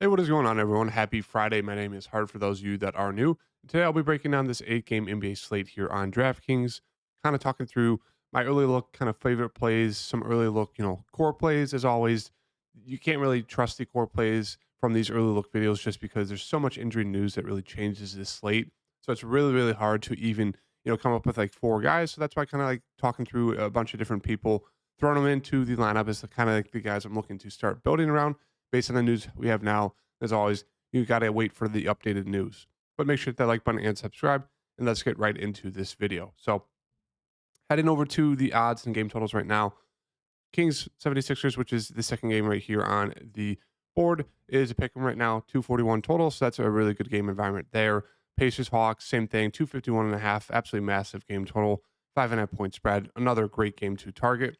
Hey, what is going on, everyone? Happy Friday. My name is Hard for those of you that are new. Today, I'll be breaking down this 8 game NBA slate here on DraftKings, kind of talking through my early look, kind of favorite plays, some early look, core plays. As always, you can't really trust the core plays from these early look videos just because there's so much injury news that really changes this slate. So it's really, really hard to even, come up with like four guys. So that's why I kind of like talking through a bunch of different people, throwing them into the lineup as the kind of like the guys I'm looking to start building around based on the news we have now. As always, you got to wait for the updated news. But make sure to hit that like button and subscribe, and let's get right into this video. So, heading over to the odds and game totals right now. Kings 76ers, which is the second game right here on the board, is a pick 'em right now, 241 total. So that's a really good game environment there. Pacers Hawks, same thing, 251.5, absolutely massive game total, 5.5 point spread. Another great game to target.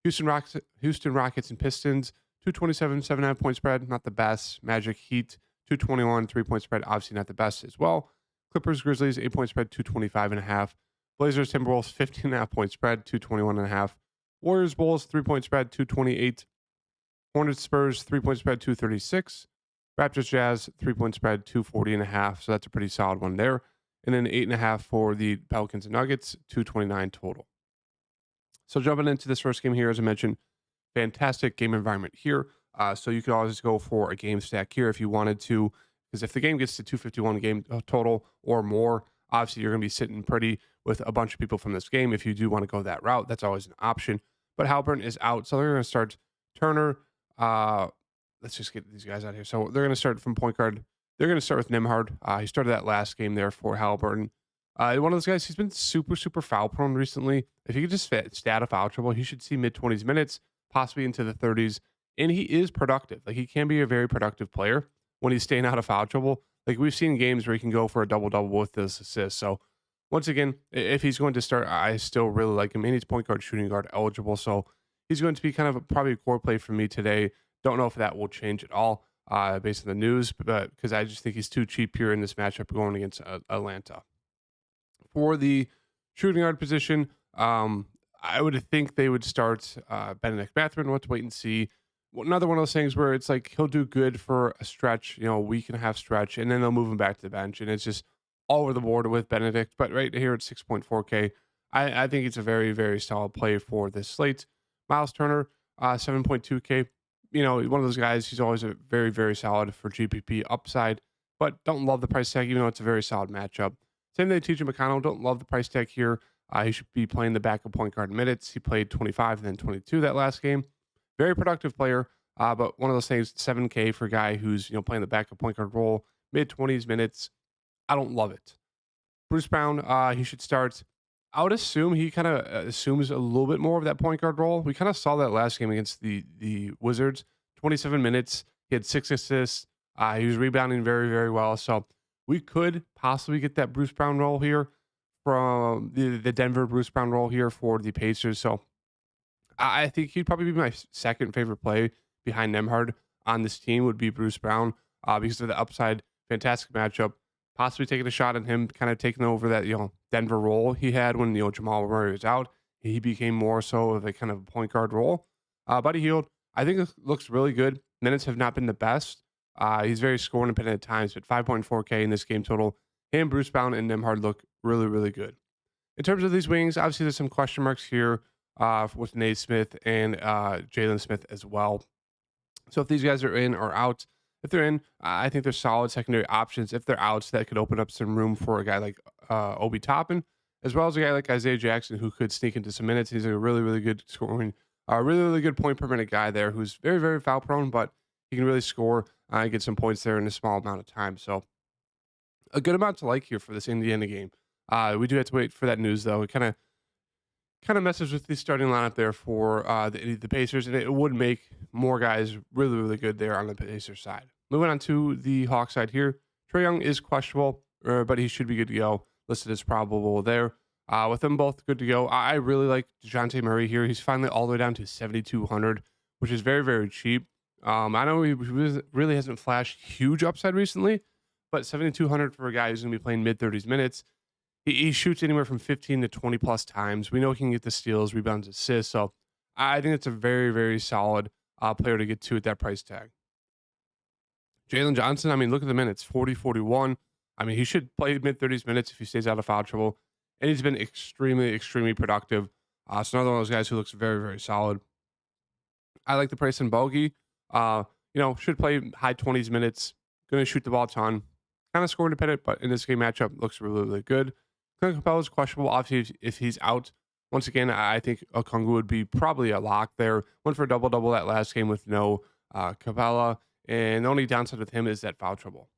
Houston Rockets and Pistons, 227, 7.5 point spread, not the best. Magic Heat, 221, 3 point spread, obviously not the best as well. Clippers Grizzlies, 8 point spread, 225.5. Blazers Timberwolves, 15.5 point spread, 221.5. Warriors Bulls, 3 point spread, 228. Hornets Spurs, 3 point spread, 236. Raptors Jazz, 3 point spread, 240.5. So that's a pretty solid one there. And then 8.5 for the Pelicans and Nuggets, 229 total. So jumping into this first game here, as I mentioned, fantastic game environment here. So you could always go for a game stack here if you wanted to, because if the game gets to 251 game total or more, obviously you're going to be sitting pretty with a bunch of people from this game. If you do want to go that route, that's always an option. But Halburn is out, so they're going to start Turner. Let's just get these guys out here. So they're going to start from point guard. They're going to start with Nimhard. He started that last game there for Halliburton. One of those guys, he's been super, super foul prone recently. If he could just stat a foul trouble, he should see mid 20s minutes, possibly into the 30s. And he is productive. Like, he can be a very productive player when he's staying out of foul trouble. Like, we've seen games where he can go for a double double with this assist. So once again, if he's going to start, I still really like him. And he's point guard, shooting guard eligible. So he's going to be kind of probably a core play for me today. Don't know if that will change at all based on the news, but because I just think he's too cheap here in this matchup going against Atlanta. For the shooting guard position, I would think they would start Benedict Mathurin. We'll have to wait and see. Another one of those things where it's like he'll do good for a stretch, a week and a half stretch, and then they'll move him back to the bench. And it's just all over the board with Benedict. But right here at 6.4K, I think it's a very, very solid play for this slate. Miles Turner, 7.2K. One of those guys, he's always a very, very solid for GPP upside, but don't love the price tag, even though it's a very solid matchup. Same thing, TJ McConnell. Don't love the price tag here. He should be playing the backup point guard minutes. He played 25 and then 22 that last game. Very productive player, but one of those things, 7K for a guy who's playing the backup point guard role, mid 20s minutes. I don't love it. Bruce Brown, he should start. I would assume he kind of assumes a little bit more of that point guard role. We kind of saw that last game against the Wizards. 27 minutes. He had 6 assists. He was rebounding very, very well. So we could possibly get that Bruce Brown role here from the Denver Bruce Brown role here for the Pacers. So I think he'd probably be my second favorite play behind Nemhard on this team would be Bruce Brown because of the upside. Fantastic matchup. Possibly taking a shot at him, kind of taking over that Denver role he had when Jamal Murray was out. He became more so of a kind of point guard role. Buddy Hield, I think it looks really good. Minutes have not been the best. He's very score independent at times, but 5.4K in this game total. Him, Bruce Brown, and Nemhard look really, really good. In terms of these wings, obviously there's some question marks here with Nate Smith and Jalen Smith as well. So if these guys are in or out, if they're in, I think they're solid secondary options. If they're out, that could open up some room for a guy like Obi Toppin, as well as a guy like Isaiah Jackson, who could sneak into some minutes. He's a really, really good scoring, really, really good point per minute guy there who's very, very foul prone, but he can really score and get some points there in a small amount of time. So a good amount to like here for this Indiana game. We do have to wait for that news, though. It kind of messes with the starting lineup there for the Pacers, and it would make more guys really, really good there on the Pacers side. Moving on to the Hawks side here, Trae Young is questionable, but he should be good to go. Listed as probable there. With them both good to go, I really like DeJounte Murray here. He's finally all the way down to 7,200, which is very, very cheap. I know he really hasn't flashed huge upside recently, but 7,200 for a guy who's going to be playing mid 30s minutes. He shoots anywhere from 15 to 20 plus times. We know he can get the steals, rebounds, assists. So I think it's a very, very solid player to get to at that price tag. Jalen Johnson, I mean, look at the minutes 40, 41. I mean, he should play mid 30s minutes if he stays out of foul trouble. And he's been extremely, extremely productive. So another one of those guys who looks very, very solid. I like the price in Bogey. Should play high 20s minutes. Going to shoot the ball a ton. Kind of score dependent, but in this game matchup, looks really, really good. Clint Capella is questionable. Obviously, if he's out, once again, I think Okongwu would be probably a lock there. Went for a double-double that last game with no Capella. And the only downside with him is that foul trouble.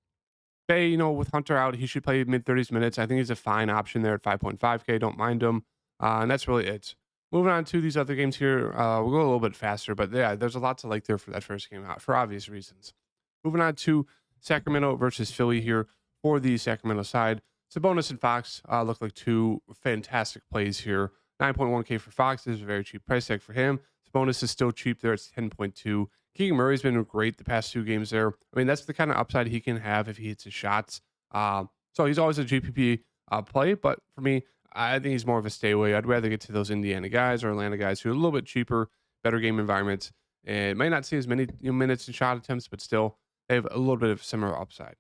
Bay, with Hunter out, he should play mid 30s minutes. I think he's a fine option there at 5.5K. Don't mind him. And that's really it. Moving on to these other games here, we'll go a little bit faster, but yeah, there's a lot to like there for that first game out for obvious reasons. Moving on to Sacramento versus Philly here for the Sacramento side. Sabonis and Fox look like two fantastic plays here. 9.1K for Fox is a very cheap price tag for him. Sabonis is still cheap there. It's 10.2. Keegan Murray's been great the past 2 games there. I mean, that's the kind of upside he can have if he hits his shots. So he's always a GPP play, but for me, I think he's more of a stay away. I'd rather get to those Indiana guys or Atlanta guys who are a little bit cheaper, better game environments, and might not see as many minutes and shot attempts, but still they have a little bit of similar upside.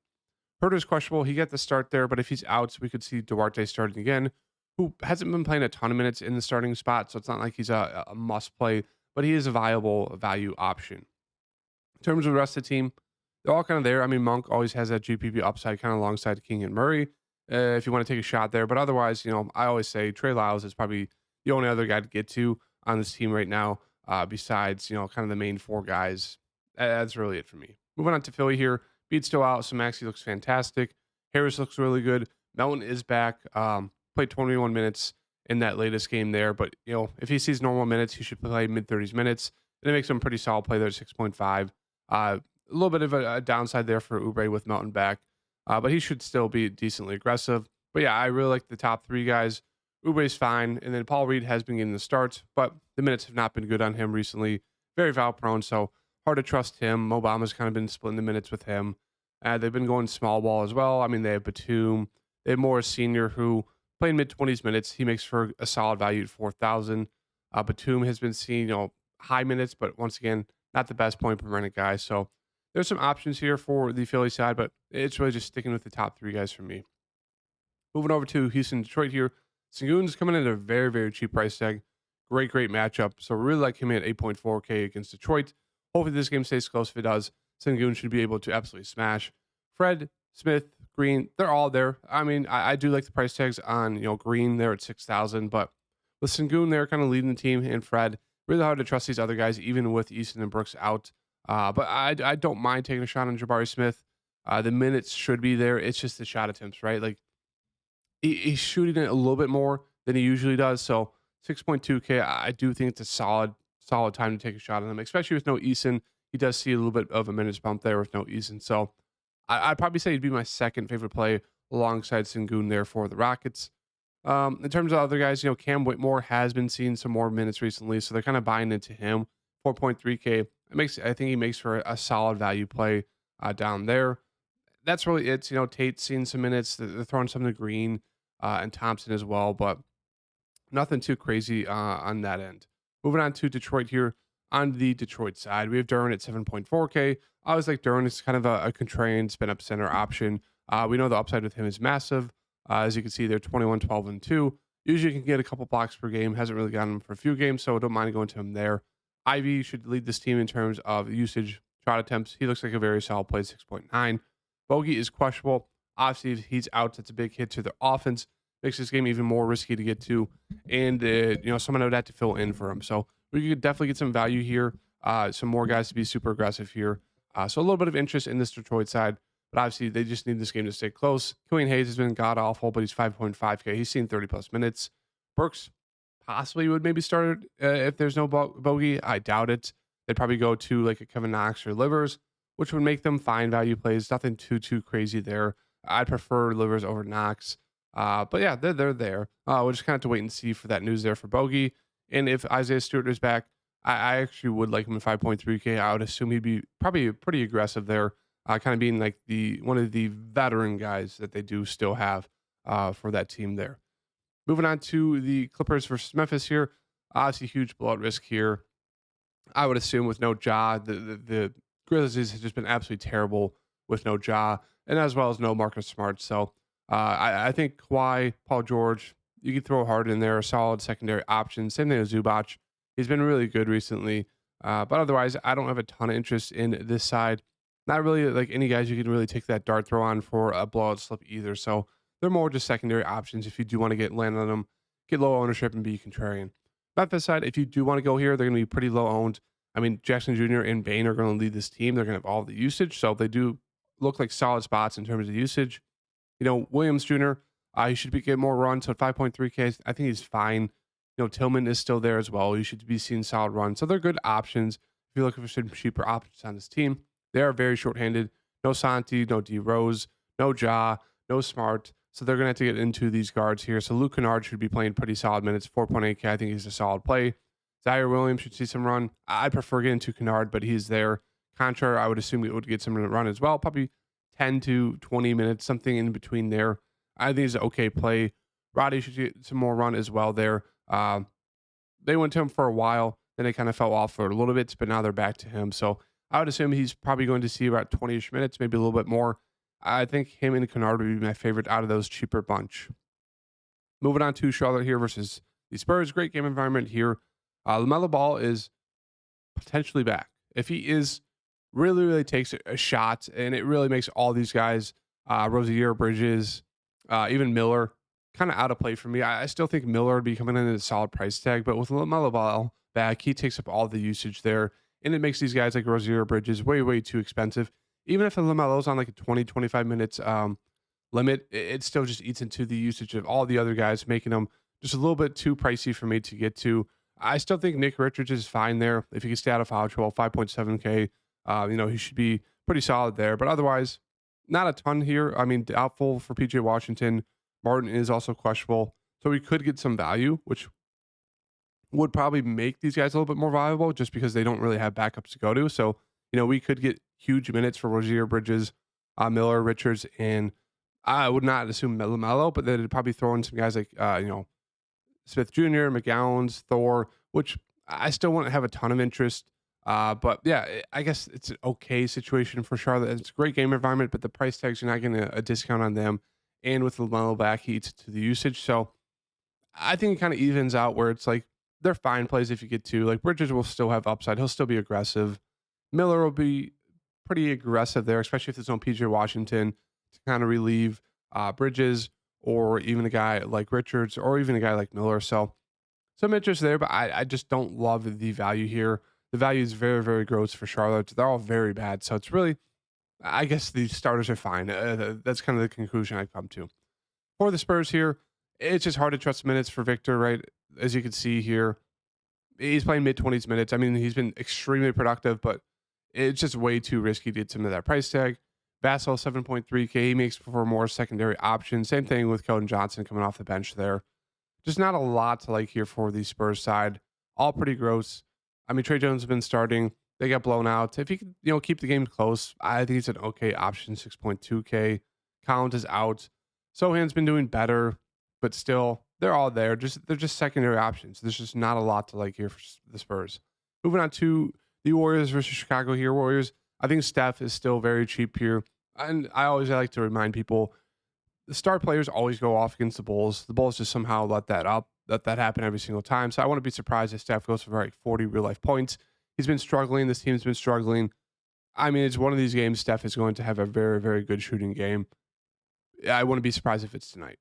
Herter's questionable. He got the start there, but if he's out, we could see Duarte starting again, who hasn't been playing a ton of minutes in the starting spot, so it's not like he's a must play, but he is a viable value option. In terms of the rest of the team, they're all kind of there. I mean, Monk always has that GPP upside kind of alongside King and Murray if you want to take a shot there. But otherwise, I always say Trey Lyles is probably the only other guy to get to on this team right now besides, kind of the main 4 guys. That's really it for me. Moving on to Philly here. Bede's still out, so Maxey looks fantastic. Harris looks really good. Melton is back. Played 21 minutes in that latest game there. But, if he sees normal minutes, he should play mid-30s minutes. And it makes him a pretty solid play there at 6.5. A little bit of a downside there for Oubre with Melton back, but he should still be decently aggressive. But yeah, I really like the top 3 guys. Oubre's fine, and then Paul Reed has been getting the starts, but the minutes have not been good on him recently. Very foul prone, so hard to trust him. Mo Bama's kind of been splitting the minutes with him. They've been going small ball as well. I mean, they have Batum. They have Morris Sr., who played mid-20s minutes. He makes for a solid value at 4,000. Batum has been seeing, high minutes, but once again, not the best point per minute guy. So there's some options here for the Philly side, but it's really just sticking with the top 3 guys for me. Moving over to Houston, Detroit here. Sengun's coming in at a very, very cheap price tag. Great, great matchup. So really like him at 8.4K against Detroit. Hopefully this game stays close. If it does, Sengun should be able to absolutely smash. Fred, Smith, Green, they're all there. I mean, I do like the price tags on, Green there at 6,000, but with Sengun there kind of leading the team and Fred, really hard to trust these other guys, even with Easton and Brooks out. But I don't mind taking a shot on Jabari Smith. The minutes should be there. It's just the shot attempts, right? Like he's shooting it a little bit more than he usually does. So 6.2K, I do think it's a solid time to take a shot on him, especially with no Eason. He does see a little bit of a minutes bump there with no Eason. So I'd probably say he'd be my second favorite play alongside Sengun there for the Rockets. In terms of other guys, Cam Whitmore has been seeing some more minutes recently, so they're kind of buying into him. 4.3K. I think he makes for a solid value play down there. That's really it. Tate's seeing some minutes. They're throwing some to Green and Thompson as well, but nothing too crazy on that end. Moving on to Detroit here. On the Detroit side, we have Duren at 7.4K. I always like Duren. It's kind of a contrarian spin-up center option. We know the upside with him is massive. As you can see, they're 21, 12, and 2. Usually you can get a couple blocks per game. Hasn't really gotten him for a few games, so don't mind going to him there. Ivy should lead this team in terms of usage, shot attempts. He looks like a very solid play, 6.9. Bogey is questionable. Obviously, if he's out, that's a big hit to their offense. Makes this game even more risky to get to. And, someone would have to fill in for him. So we could definitely get some value here. Some more guys to be super aggressive here. So a little bit of interest in this Detroit side. But obviously, they just need this game to stay close. Killian Hayes has been god-awful, but he's 5.5K. He's seen 30-plus minutes. Burks possibly would maybe start if there's no bogey. I doubt it. They'd probably go to like a Kevin Knox or Livers, which would make them fine value plays. Nothing too crazy there. I'd prefer Livers over Knox. But yeah, they're there. We'll just kind of have to wait and see for that news there for bogey. And if Isaiah Stewart is back, I actually would like him at 5.3K. I would assume he'd be probably pretty aggressive there. Kind of being like one of the veteran guys that they do still have for that team there. Moving on to the Clippers versus Memphis here. Obviously, huge blowout risk here. I would assume with no Ja, the Grizzlies have just been absolutely terrible with no Ja, and as well as no Marcus Smart. So I think Kawhi, Paul George, you can throw Hard in there, a solid secondary option. Same thing with Zubac. He's been really good recently. But otherwise, I don't have a ton of interest in this side. Not really like any guys you can really take that dart throw on for a blowout slip either. So they're more just secondary options if you do want to get land on them, get low ownership, and be contrarian. Memphis side, if you do want to go here, they're going to be pretty low owned. I mean, Jackson Jr. and Bain are going to lead this team. They're going to have all the usage. So they do look like solid spots in terms of usage. Williams Jr., he should be getting more runs. So at 5.3K, I think he's fine. Tillman is still there as well. You should be seeing solid runs. So they're good options if you're looking for some cheaper options on this team. They are very shorthanded. No Santi, no D Rose, no Ja, no Smart. So they're going to have to get into these guards here. So Luke Kennard should be playing pretty solid minutes. 4.8K, I think he's a solid play. Zaire Williams should see some run. I prefer getting to Kennard, but he's there. Contra, I would assume it would get some run as well. Probably 10 to 20 minutes, something in between there. I think it's an okay play. Roddy should get some more run as well there. They went to him for a while. Then they kind of fell off for a little bit, but now they're back to him. So I would assume he's probably going to see about 20-ish minutes, maybe a little bit more. I think him and Kennard would be my favorite out of those cheaper bunch. Moving on to Charlotte here versus the Spurs. Great game environment here. LaMelo Ball is potentially back. If he is, really takes a shot, and it really makes all these guys, Rozier, Bridges, even Miller, kind of out of play for me. I still think Miller would be coming in at a solid price tag, but with LaMelo Ball back, he takes up all the usage there, and it makes these guys like Rozier, Bridges way too expensive. Even if LaMelo's on like a 20, 25 minutes limit, it still just eats into the usage of all the other guys, making them just a little bit too pricey for me to get to. I still think Nick Richards is fine there. If he can stay out of foul trouble, 5.7K, he should be pretty solid there. But otherwise, not a ton here. I mean, doubtful for PJ Washington. Martin is also questionable. So we could get some value, which would probably make these guys a little bit more valuable just because they don't really have backups to go to. So, we could get huge minutes for Rozier, Bridges, Miller, Richards, and I would not assume LaMelo, but they'd probably throw in some guys like, Smith Jr., McGowan's, Thor, which I still wouldn't have a ton of interest. But yeah, I guess it's an okay situation for Charlotte. It's a great game environment, but the price tags, you're not getting a discount on them. And with LaMelo back, he eats to the usage. So I think it kind of evens out where it's like they're fine plays if you get to. Like Bridges will still have upside. He'll still be aggressive. Miller will be pretty aggressive there, especially if there's no PJ Washington to kind of relieve Bridges or even a guy like Richards or even a guy like Miller. So some interest there, but I just don't love the value here. The value is very gross for Charlotte. They're all very bad. So it's really, I guess the starters are fine. That's kind of the conclusion I've come to. For the Spurs here, it's just hard to trust minutes for Victor, right? As you can see here, he's playing mid-20s minutes. I mean, he's been extremely productive, but it's just way too risky to get him to that price tag. Vassell, 7.3K. He makes for more secondary options. Same thing with Keldon Johnson coming off the bench there. Just not a lot to like here for the Spurs side. All pretty gross. I mean, Trey Jones has been starting. They got blown out. If he can, keep the game close, I think it's an okay option, 6.2K. Collins is out. Sohan's been doing better, but still, they're all there. They're just secondary options. There's just not a lot to like here for the Spurs. Moving on to the Warriors versus Chicago here. Warriors, I think Steph is still very cheap here. And I always like to remind people, the star players always go off against the Bulls. The Bulls just somehow let that happen every single time. So I wouldn't be surprised if Steph goes for like 40 real life points. He's been struggling. This team's been struggling. I mean, it's one of these games Steph is going to have a very good shooting game. I wouldn't be surprised if it's tonight.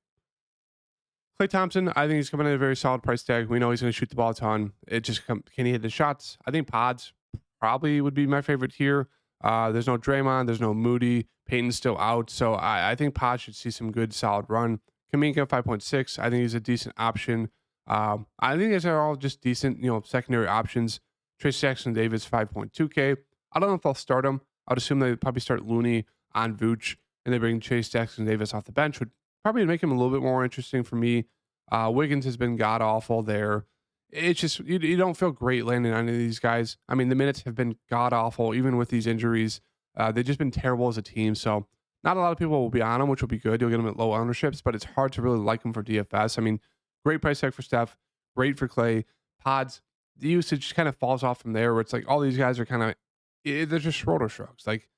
Klay Thompson, I think he's coming at a very solid price tag. We know he's going to shoot the ball a ton. Can he hit the shots? I think Pods probably would be my favorite here. There's no Draymond. There's no Moody. Payton's still out. So I think Pod should see some good, solid run. Kaminga, 5.6. I think he's a decent option. I think these are all just decent, secondary options. Trace Jackson Davis, 5.2K. I don't know if I'll start him. I'd assume they probably start Looney on Vooch, and they bring Chase Jackson Davis off the bench, would probably make him a little bit more interesting for me. Wiggins has been god-awful there. It's just, you don't feel great landing on any of these guys. I mean, the minutes have been god-awful, even with these injuries. They've just been terrible as a team, so not a lot of people will be on them, which will be good. You'll get them at low ownerships, but it's hard to really like them for DFS. I mean, great price tag for Steph, great for Klay. Pods, the usage kind of falls off from there, where it's like all these guys are kind of, they're just shoulder shrugs. Like,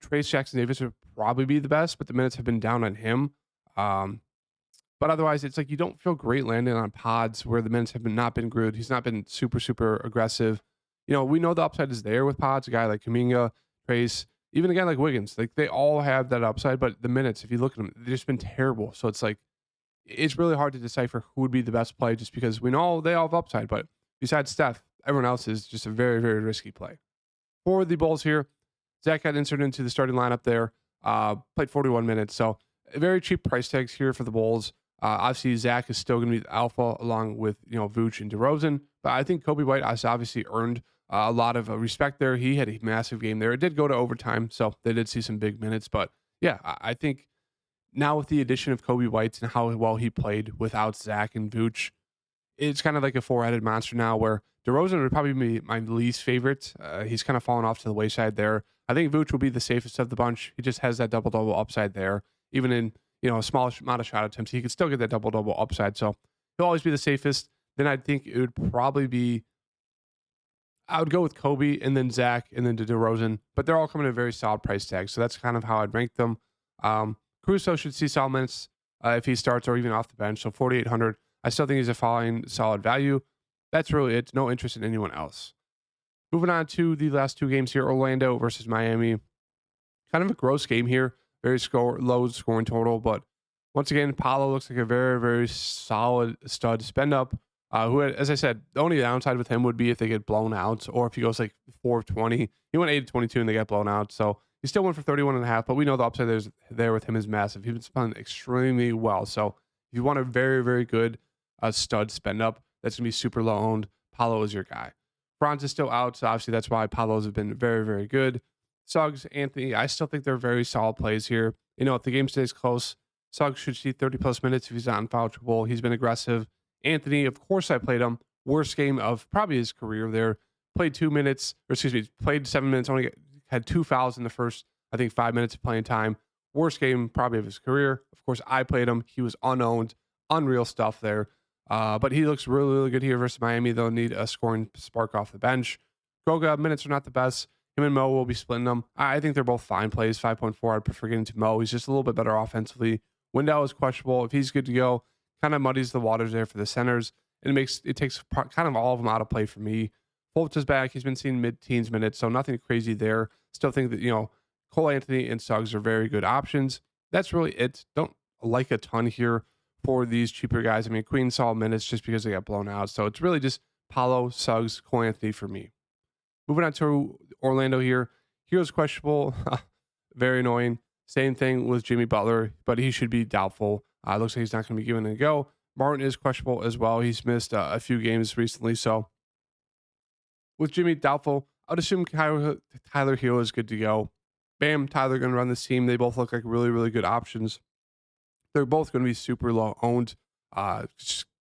Trace Jackson Davis would probably be the best, but the minutes have been down on him. Um, but otherwise, it's like you don't feel great landing on pods where the minutes have not been good. He's not been super, super aggressive. We know the upside is there with pods. A guy like Kuminga, Trace, even a guy like Wiggins, like they all have that upside. But the minutes, if you look at them, they've just been terrible. So it's like it's really hard to decipher who would be the best play just because we know they all have upside. But besides Steph, everyone else is just a very, very risky play. For the Bulls here, Zach got inserted into the starting lineup there, played 41 minutes. So very cheap price tags here for the Bulls. Obviously, Zach is still going to be the alpha along with, Vooch and DeRozan. But I think Kobe White has obviously earned a lot of respect there. He had a massive game there. It did go to overtime, so they did see some big minutes. But yeah, I think now with the addition of Kobe White and how well he played without Zach and Vooch, it's kind of like a four-headed monster now where DeRozan would probably be my least favorite. He's kind of fallen off to the wayside there. I think Vooch will be the safest of the bunch. He just has that double-double upside there. Even in, a small amount of shot attempts, he could still get that double-double upside. So he'll always be the safest. Then I think it would probably be, I would go with Kobe and then Zach and then to DeRozan, but they're all coming at a very solid price tag. So that's kind of how I'd rank them. Caruso should see solid minutes if he starts or even off the bench. So 4,800. I still think he's a fine, solid value. That's really it. No interest in anyone else. Moving on to the last two games here, Orlando versus Miami. Kind of a gross game here. Very low scoring total. But once again, Paolo looks like a very, very solid stud spend up. Who, as I said, the only downside with him would be if they get blown out or if he goes like 4 of 20. He went 8 of 22 and they got blown out. So he still went for 31.5, but we know the upside there with him is massive. He's been playing extremely well. So if you want a very, very good stud spend up that's going to be super low owned, Paolo is your guy. Franz is still out, so obviously that's why Paolo's have been very, very good. Suggs, Anthony, I still think they're very solid plays here. If the game stays close, Suggs should see 30-plus minutes if he's not in foul trouble. He's been aggressive. Anthony, of course I played him. Worst game of probably his career there. Played 7 minutes, only had 2 fouls in the first, I think, 5 minutes of playing time. Worst game probably of his career. Of course, I played him. He was unowned. Unreal stuff there. But he looks really, really good here versus Miami. They'll need a scoring spark off the bench. Goga, minutes are not the best. Him and Mo will be splitting them. I think they're both fine plays. 5.4, I'd prefer getting to Mo. He's just a little bit better offensively. Wendell is questionable. If he's good to go, kind of muddies the waters there for the centers. And it takes kind of all of them out of play for me. Fultz is back. He's been seeing mid-teens minutes, so nothing crazy there. Still think that, Cole Anthony and Suggs are very good options. That's really it. Don't like a ton here for these cheaper guys. I mean, Queen saw minutes just because they got blown out. So it's really just Paolo, Suggs, Cole Anthony for me. Moving on to Orlando here. Hero's questionable. Very annoying. Same thing with Jimmy Butler, but he should be doubtful. Looks like he's not going to be given a go. Martin is questionable as well. He's missed a few games recently. So with Jimmy doubtful, I'd assume Tyler Hero is good to go. Bam, Tyler going to run this team. They both look like really, really good options. They're both going to be super low owned.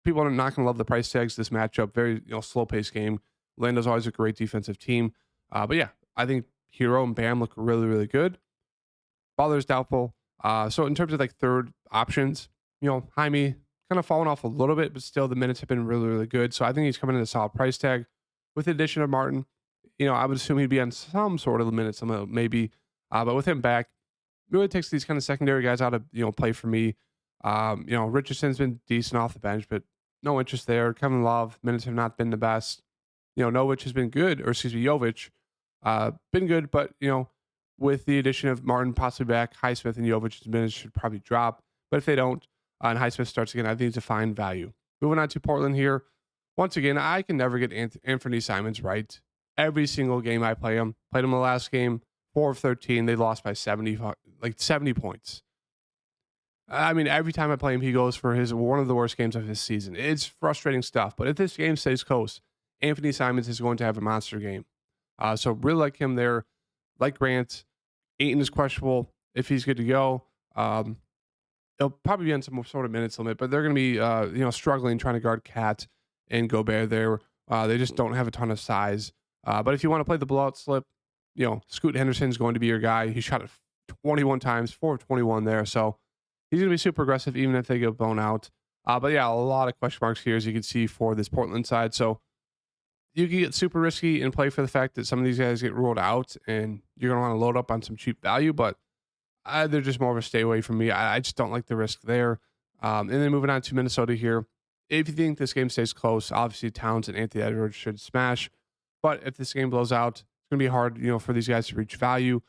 People are not going to love the price tags this matchup. Very slow paced game. Orlando's always a great defensive team. But yeah, I think Hero and Bam look really, really good. Butler's doubtful. So in terms of like third options, Jaime kind of fallen off a little bit, but still the minutes have been really, really good. So I think he's coming in a solid price tag. With the addition of Martin, I would assume he'd be on some sort of minutes, maybe. But with him back, it really takes these kind of secondary guys out of play for me. Richardson's been decent off the bench, but no interest there. Kevin Love, minutes have not been the best. Novich has been good, or excuse me, Jovic, been good, but with the addition of Martin possibly back, Highsmith and Jovic's minutes should probably drop. But if they don't, and Highsmith starts again, I think it's a fine value. Moving on to Portland here. Once again, I can never get Anthony Simons right. Every single game I played him the last game, 4 of 13. They lost by 70 points. I mean, every time I play him, he goes for one of the worst games of his season. It's frustrating stuff. But if this game stays close, Anthony Simons is going to have a monster game. So really like him there. Like Grant, Ayton is questionable if he's good to go. He'll probably be on some sort of minutes limit, but they're going to be struggling trying to guard Cat and Gobert there. They just don't have a ton of size. But if you want to play the blowout slip, Scoot Henderson's going to be your guy. He shot it 21 times, 4 of 21 there. So he's going to be super aggressive even if they get blown out. But yeah, a lot of question marks here as you can see for this Portland side. So you can get super risky and play for the fact that some of these guys get ruled out and you're going to want to load up on some cheap value, but they're just more of a stay away from me. I just don't like the risk there. And then moving on to Minnesota here. If you think this game stays close, obviously Towns and Anthony Edwards should smash. But if this game blows out, it's going to be hard, for these guys to reach value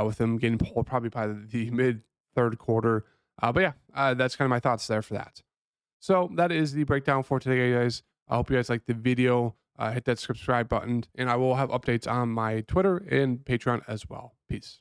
with them getting pulled probably by the mid third quarter. But yeah, that's kind of my thoughts there for that. So that is the breakdown for today, guys. I hope you guys like the video. Hit that subscribe button, and I will have updates on my Twitter and Patreon as well. Peace.